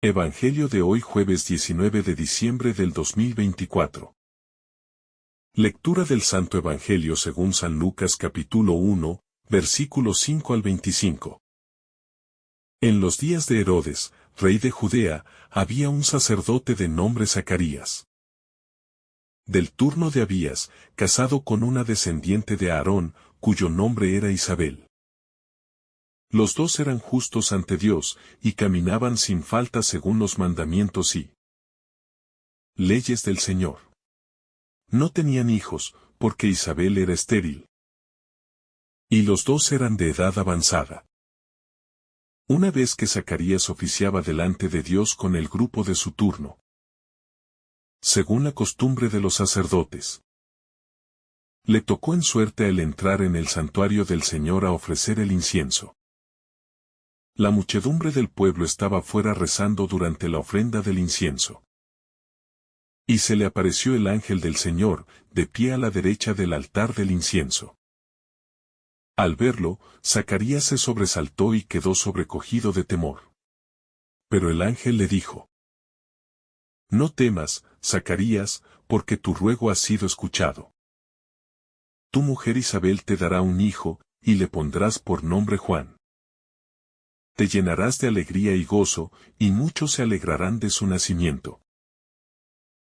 Evangelio de hoy jueves 19 de diciembre del 2024. Lectura del Santo Evangelio según San Lucas capítulo 1, versículos 5 al 25. En los días de Herodes, rey de Judea, había un sacerdote de nombre Zacarías. Del turno de Abías, casado con una descendiente de Aarón, cuyo nombre era Isabel. Los dos eran justos ante Dios, y caminaban sin falta según los mandamientos y leyes del Señor. No tenían hijos, porque Isabel era estéril. Y los dos eran de edad avanzada. Una vez que Zacarías oficiaba delante de Dios con el grupo de su turno, según la costumbre de los sacerdotes, le tocó en suerte el entrar en el santuario del Señor a ofrecer el incienso. La muchedumbre del pueblo estaba fuera rezando durante la ofrenda del incienso. Y se le apareció el ángel del Señor, de pie a la derecha del altar del incienso. Al verlo, Zacarías se sobresaltó y quedó sobrecogido de temor. Pero el ángel le dijo: No temas, Zacarías, porque tu ruego ha sido escuchado. Tu mujer Isabel te dará un hijo, y le pondrás por nombre Juan. Te llenarás de alegría y gozo, y muchos se alegrarán de su nacimiento.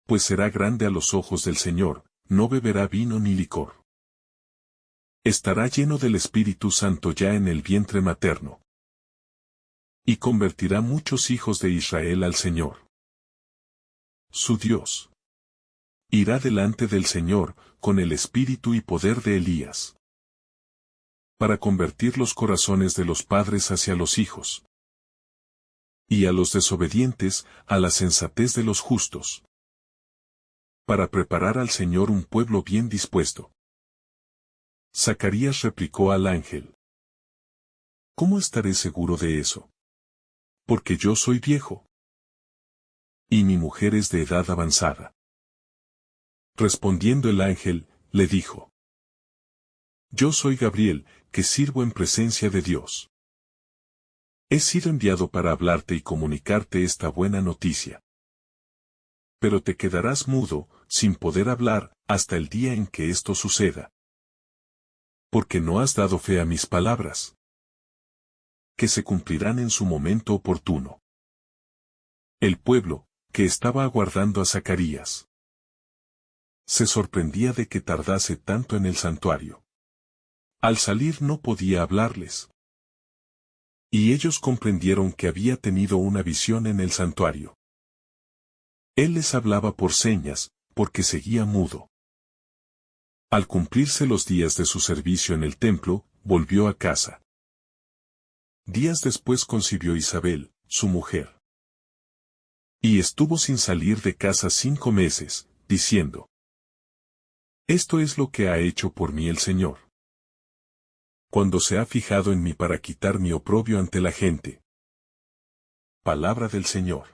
Pues será grande a los ojos del Señor, no beberá vino ni licor. Estará lleno del Espíritu Santo ya en el vientre materno. Y convertirá muchos hijos de Israel al Señor, su Dios. Irá delante del Señor, con el espíritu y poder de Elías, para convertir los corazones de los padres hacia los hijos, y a los desobedientes, a la sensatez de los justos, para preparar al Señor un pueblo bien dispuesto. Zacarías replicó al ángel: ¿Cómo estaré seguro de eso? Porque yo soy viejo, y mi mujer es de edad avanzada. Respondiendo el ángel, le dijo: Yo soy Gabriel, que sirvo en presencia de Dios. He sido enviado para hablarte y comunicarte esta buena noticia. Pero te quedarás mudo, sin poder hablar, hasta el día en que esto suceda. Porque no has dado fe a mis palabras, que se cumplirán en su momento oportuno. El pueblo, que estaba aguardando a Zacarías, se sorprendía de que tardase tanto en el santuario. Al salir no podía hablarles. Y ellos comprendieron que había tenido una visión en el santuario. Él les hablaba por señas, porque seguía mudo. Al cumplirse los días de su servicio en el templo, volvió a casa. Días después concibió Isabel, su mujer. Y estuvo sin salir de casa 5 meses, diciendo: Esto es lo que ha hecho por mí el Señor, cuando se ha fijado en mí para quitar mi oprobio ante la gente. Palabra del Señor.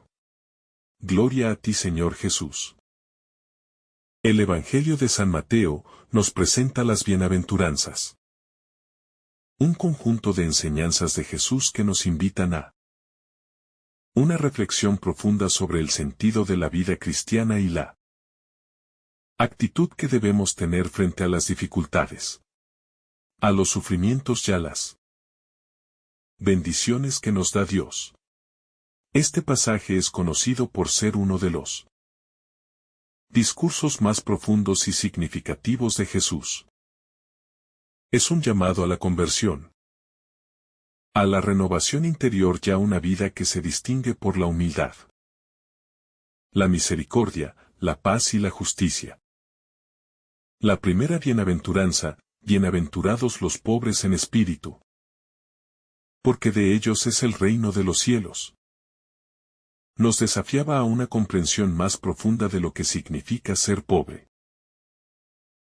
Gloria a ti, Señor Jesús. El Evangelio de San Mateo nos presenta las bienaventuranzas. Un conjunto de enseñanzas de Jesús que nos invitan a una reflexión profunda sobre el sentido de la vida cristiana y la actitud que debemos tener frente a las dificultades, a los sufrimientos y a las bendiciones que nos da Dios. Este pasaje es conocido por ser uno de los discursos más profundos y significativos de Jesús. Es un llamado a la conversión, a la renovación interior y a una vida que se distingue por la humildad, la misericordia, la paz y la justicia. La primera bienaventuranza: bienaventurados los pobres en espíritu, porque de ellos es el reino de los cielos. Nos desafiaba a una comprensión más profunda de lo que significa ser pobre.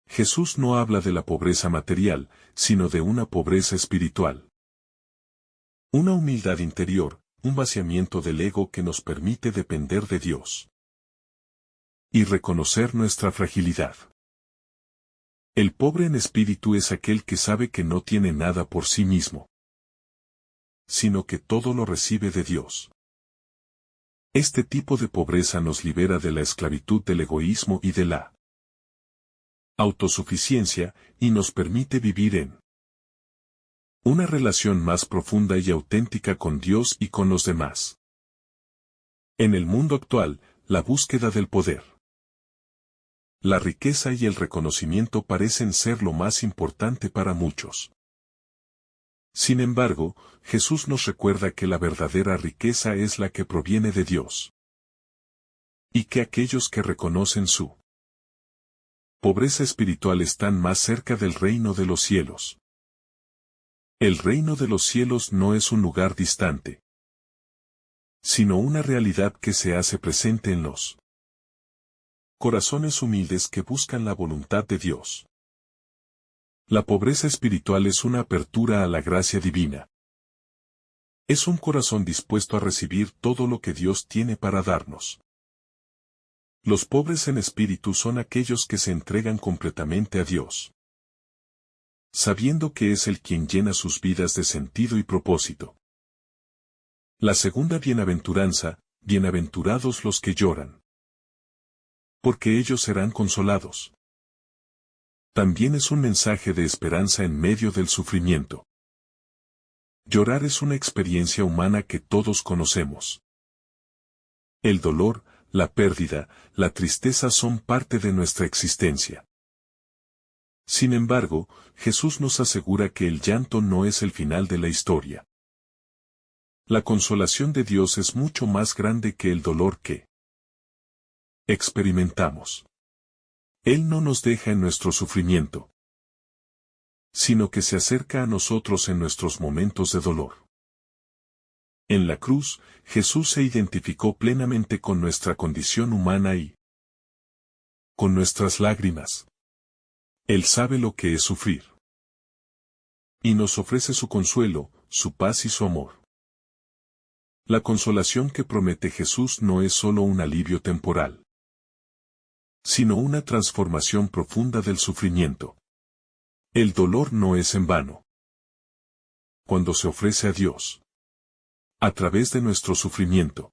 Jesús no habla de la pobreza material, sino de una pobreza espiritual. Una humildad interior, un vaciamiento del ego que nos permite depender de Dios y reconocer nuestra fragilidad. El pobre en espíritu es aquel que sabe que no tiene nada por sí mismo, sino que todo lo recibe de Dios. Este tipo de pobreza nos libera de la esclavitud del egoísmo y de la autosuficiencia, y nos permite vivir en una relación más profunda y auténtica con Dios y con los demás. En el mundo actual, la búsqueda del poder, la riqueza y el reconocimiento parecen ser lo más importante para muchos. Sin embargo, Jesús nos recuerda que la verdadera riqueza es la que proviene de Dios. Y que aquellos que reconocen su pobreza espiritual están más cerca del reino de los cielos. El reino de los cielos no es un lugar distante, sino una realidad que se hace presente en los corazones humildes que buscan la voluntad de Dios. La pobreza espiritual es una apertura a la gracia divina. Es un corazón dispuesto a recibir todo lo que Dios tiene para darnos. Los pobres en espíritu son aquellos que se entregan completamente a Dios, sabiendo que es Él quien llena sus vidas de sentido y propósito. La segunda bienaventuranza, bienaventurados los que lloran, porque ellos serán consolados. También es un mensaje de esperanza en medio del sufrimiento. Llorar es una experiencia humana que todos conocemos. El dolor, la pérdida, la tristeza son parte de nuestra existencia. Sin embargo, Jesús nos asegura que el llanto no es el final de la historia. La consolación de Dios es mucho más grande que el dolor que experimentamos. Él no nos deja en nuestro sufrimiento, sino que se acerca a nosotros en nuestros momentos de dolor. En la cruz, Jesús se identificó plenamente con nuestra condición humana y con nuestras lágrimas. Él sabe lo que es sufrir. Y nos ofrece su consuelo, su paz y su amor. La consolación que promete Jesús no es solo un alivio temporal, sino una transformación profunda del sufrimiento. El dolor no es en vano. Cuando se ofrece a Dios, a través de nuestro sufrimiento,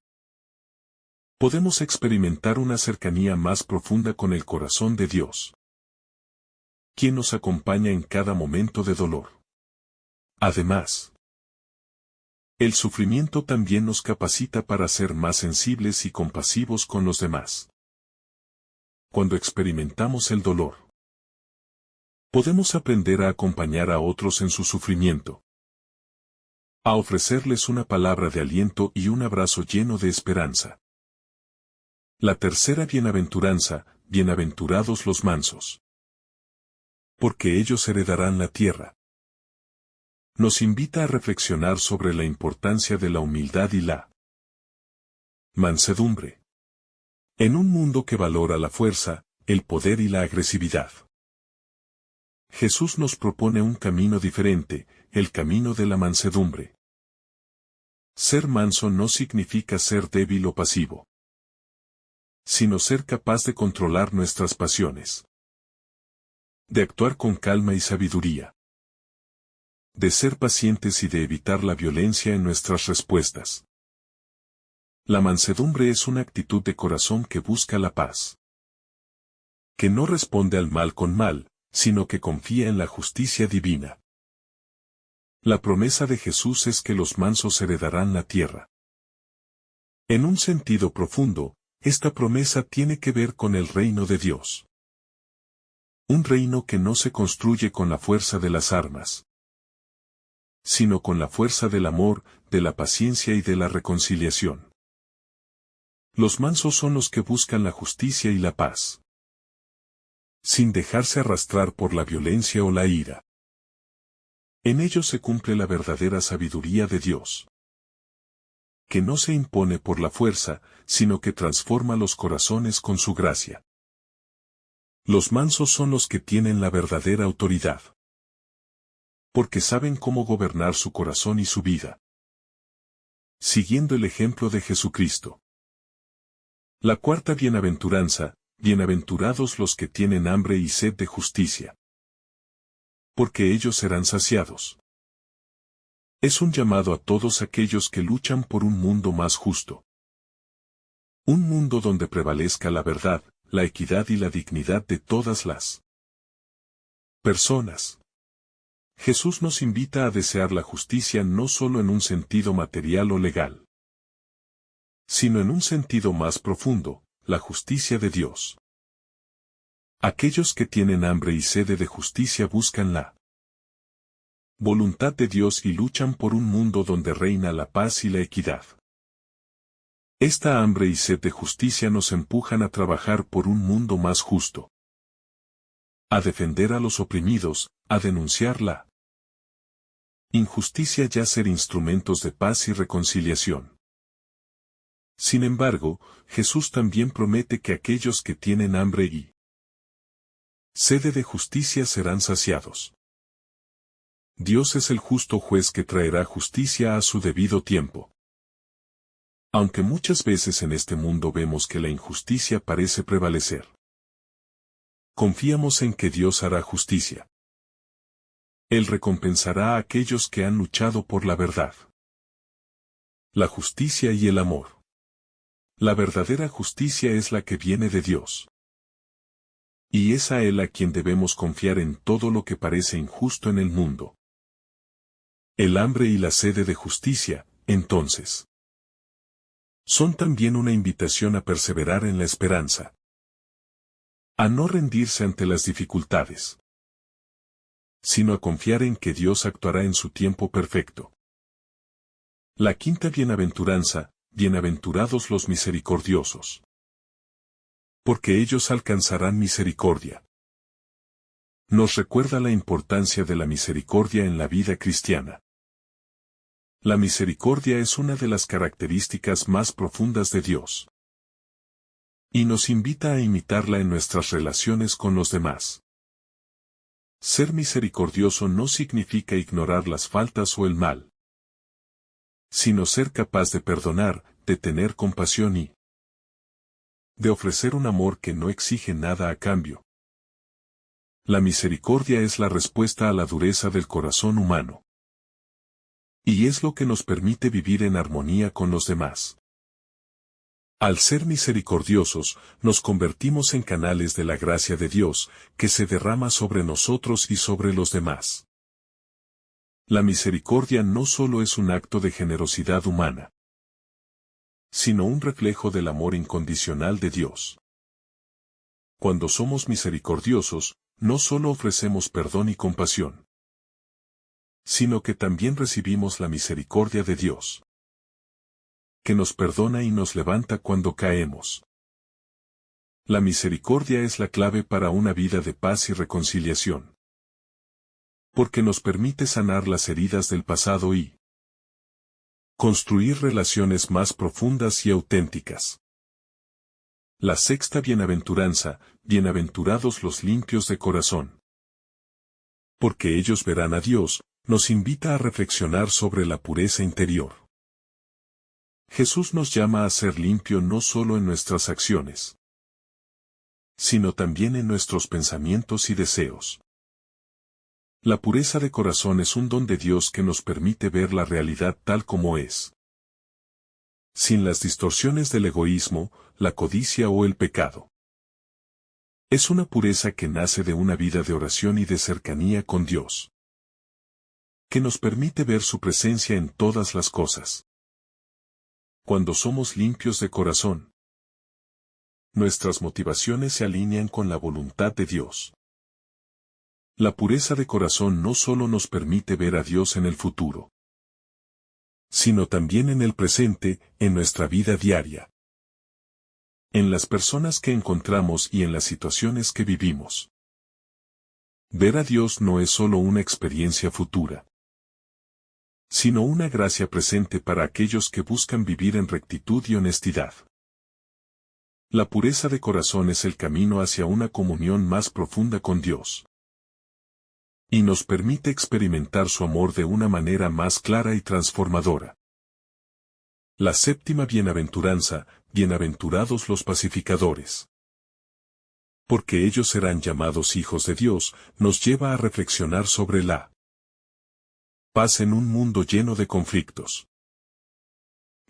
podemos experimentar una cercanía más profunda con el corazón de Dios, quien nos acompaña en cada momento de dolor. Además, el sufrimiento también nos capacita para ser más sensibles y compasivos con los demás. Cuando experimentamos el dolor, podemos aprender a acompañar a otros en su sufrimiento, a ofrecerles una palabra de aliento y un abrazo lleno de esperanza. La tercera bienaventuranza, bienaventurados los mansos, porque ellos heredarán la tierra. Nos invita a reflexionar sobre la importancia de la humildad y la mansedumbre. En un mundo que valora la fuerza, el poder y la agresividad, Jesús nos propone un camino diferente, el camino de la mansedumbre. Ser manso no significa ser débil o pasivo, sino ser capaz de controlar nuestras pasiones, de actuar con calma y sabiduría, de ser pacientes y de evitar la violencia en nuestras respuestas. La mansedumbre es una actitud de corazón que busca la paz, que no responde al mal con mal, sino que confía en la justicia divina. La promesa de Jesús es que los mansos heredarán la tierra. En un sentido profundo, esta promesa tiene que ver con el reino de Dios. Un reino que no se construye con la fuerza de las armas, sino con la fuerza del amor, de la paciencia y de la reconciliación. Los mansos son los que buscan la justicia y la paz, sin dejarse arrastrar por la violencia o la ira. En ellos se cumple la verdadera sabiduría de Dios, que no se impone por la fuerza, sino que transforma los corazones con su gracia. Los mansos son los que tienen la verdadera autoridad, porque saben cómo gobernar su corazón y su vida, siguiendo el ejemplo de Jesucristo. La cuarta bienaventuranza, bienaventurados los que tienen hambre y sed de justicia, porque ellos serán saciados. Es un llamado a todos aquellos que luchan por un mundo más justo, Un mundo donde prevalezca la verdad, la equidad y la dignidad de todas las personas. Jesús nos invita a desear la justicia no solo en un sentido material o legal, sino en un sentido más profundo, la justicia de Dios. Aquellos que tienen hambre y sed de justicia buscan la voluntad de Dios y luchan por un mundo donde reina la paz y la equidad. Esta hambre y sed de justicia nos empujan a trabajar por un mundo más justo, a defender a los oprimidos, a denunciar la injusticia y a ser instrumentos de paz y reconciliación. Sin embargo, Jesús también promete que aquellos que tienen hambre y sed de justicia serán saciados. Dios es el justo juez que traerá justicia a su debido tiempo. Aunque muchas veces en este mundo vemos que la injusticia parece prevalecer, confiamos en que Dios hará justicia. Él recompensará a aquellos que han luchado por la verdad, la justicia y el amor. La verdadera justicia es la que viene de Dios. Y es a Él a quien debemos confiar en todo lo que parece injusto en el mundo. El hambre y la sed de justicia, entonces, son también una invitación a perseverar en la esperanza, a no rendirse ante las dificultades, sino a confiar en que Dios actuará en su tiempo perfecto. La quinta bienaventuranza, bienaventurados los misericordiosos, porque ellos alcanzarán misericordia. Nos recuerda la importancia de la misericordia en la vida cristiana. La misericordia es una de las características más profundas de Dios, y nos invita a imitarla en nuestras relaciones con los demás. Ser misericordioso no significa ignorar las faltas o el mal, sino ser capaz de perdonar, de tener compasión y de ofrecer un amor que no exige nada a cambio. La misericordia es la respuesta a la dureza del corazón humano, y es lo que nos permite vivir en armonía con los demás. Al ser misericordiosos, nos convertimos en canales de la gracia de Dios, que se derrama sobre nosotros y sobre los demás. La misericordia no solo es un acto de generosidad humana, sino un reflejo del amor incondicional de Dios. Cuando somos misericordiosos, no solo ofrecemos perdón y compasión, sino que también recibimos la misericordia de Dios, que nos perdona y nos levanta cuando caemos. La misericordia es la clave para una vida de paz y reconciliación, porque nos permite sanar las heridas del pasado y construir relaciones más profundas y auténticas. La sexta bienaventuranza, bienaventurados los limpios de corazón, porque ellos verán a Dios, nos invita a reflexionar sobre la pureza interior. Jesús nos llama a ser limpio no solo en nuestras acciones, sino también en nuestros pensamientos y deseos. La pureza de corazón es un don de Dios que nos permite ver la realidad tal como es, sin las distorsiones del egoísmo, la codicia o el pecado. Es una pureza que nace de una vida de oración y de cercanía con Dios, que nos permite ver su presencia en todas las cosas. Cuando somos limpios de corazón, nuestras motivaciones se alinean con la voluntad de Dios. La pureza de corazón no solo nos permite ver a Dios en el futuro, sino también en el presente, en nuestra vida diaria, en las personas que encontramos y en las situaciones que vivimos. Ver a Dios no es solo una experiencia futura, sino una gracia presente para aquellos que buscan vivir en rectitud y honestidad. La pureza de corazón es el camino hacia una comunión más profunda con Dios, y nos permite experimentar su amor de una manera más clara y transformadora. La séptima bienaventuranza, bienaventurados los pacificadores, porque ellos serán llamados hijos de Dios, nos lleva a reflexionar sobre la paz en un mundo lleno de conflictos.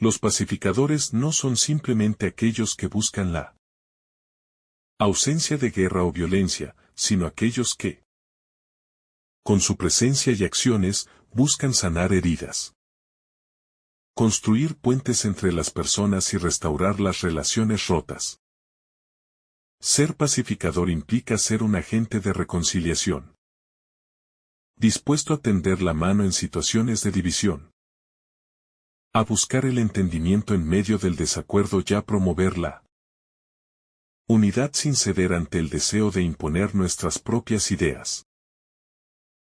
Los pacificadores no son simplemente aquellos que buscan la ausencia de guerra o violencia, sino aquellos que, con su presencia y acciones, buscan sanar heridas, construir puentes entre las personas y restaurar las relaciones rotas. Ser pacificador implica ser un agente de reconciliación, dispuesto a tender la mano en situaciones de división, a buscar el entendimiento en medio del desacuerdo y a promover la unidad sin ceder ante el deseo de imponer nuestras propias ideas.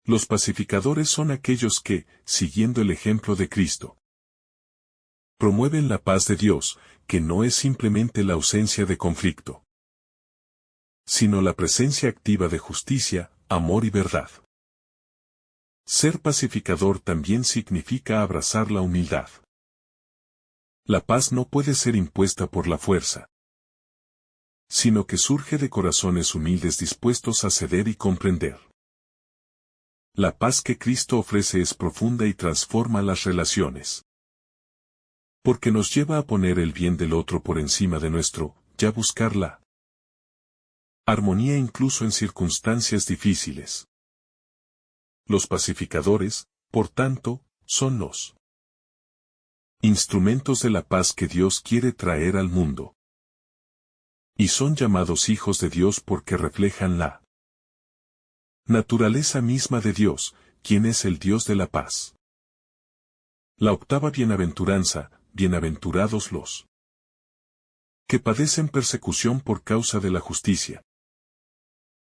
Los pacificadores son aquellos que, siguiendo el ejemplo de Cristo, promueven la paz de Dios, que no es simplemente la ausencia de conflicto, sino la presencia activa de justicia, amor y verdad. Ser pacificador también significa abrazar la humildad. La paz no puede ser impuesta por la fuerza, sino que surge de corazones humildes dispuestos a ceder y comprender. La paz que Cristo ofrece es profunda y transforma las relaciones, porque nos lleva a poner el bien del otro por encima de nuestro, y a buscar la armonía incluso en circunstancias difíciles. Los pacificadores, por tanto, son los instrumentos de la paz que Dios quiere traer al mundo. Y son llamados hijos de Dios porque reflejan la naturaleza misma de Dios, quien es el Dios de la paz. La octava bienaventuranza, bienaventurados los que padecen persecución por causa de la justicia,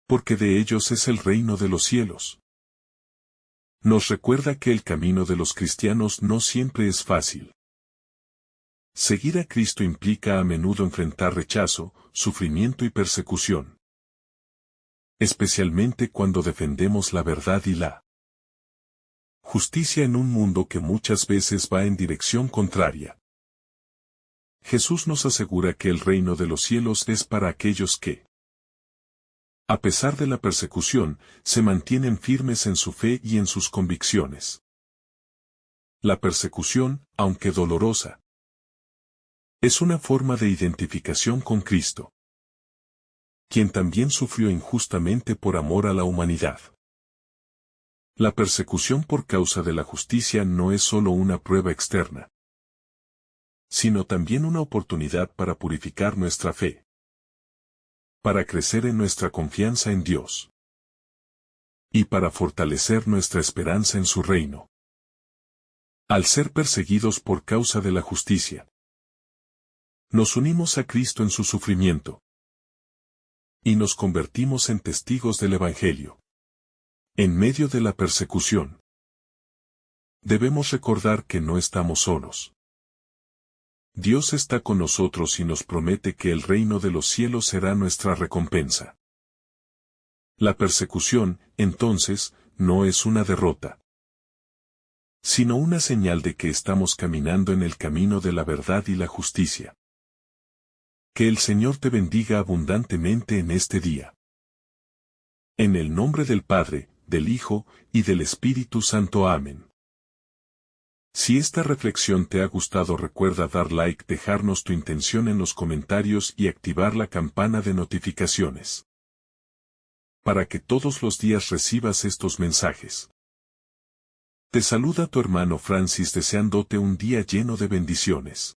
porque de ellos es el reino de los cielos. Nos recuerda que el camino de los cristianos no siempre es fácil. Seguir a Cristo implica a menudo enfrentar rechazo, sufrimiento y persecución, especialmente cuando defendemos la verdad y la justicia en un mundo que muchas veces va en dirección contraria. Jesús nos asegura que el reino de los cielos es para aquellos que, a pesar de la persecución, se mantienen firmes en su fe y en sus convicciones. La persecución, aunque dolorosa, es una forma de identificación con Cristo, quien también sufrió injustamente por amor a la humanidad. La persecución por causa de la justicia no es solo una prueba externa, sino también una oportunidad para purificar nuestra fe, para crecer en nuestra confianza en Dios, y para fortalecer nuestra esperanza en su reino. Al ser perseguidos por causa de la justicia, nos unimos a Cristo en su sufrimiento, y nos convertimos en testigos del Evangelio. En medio de la persecución, debemos recordar que no estamos solos. Dios está con nosotros y nos promete que el reino de los cielos será nuestra recompensa. La persecución, entonces, no es una derrota, sino una señal de que estamos caminando en el camino de la verdad y la justicia. Que el Señor te bendiga abundantemente en este día. En el nombre del Padre, del Hijo, y del Espíritu Santo. Amén. Si esta reflexión te ha gustado, recuerda dar like, dejarnos tu intención en los comentarios y activar la campana de notificaciones, para que todos los días recibas estos mensajes. Te saluda tu hermano Francis deseándote un día lleno de bendiciones.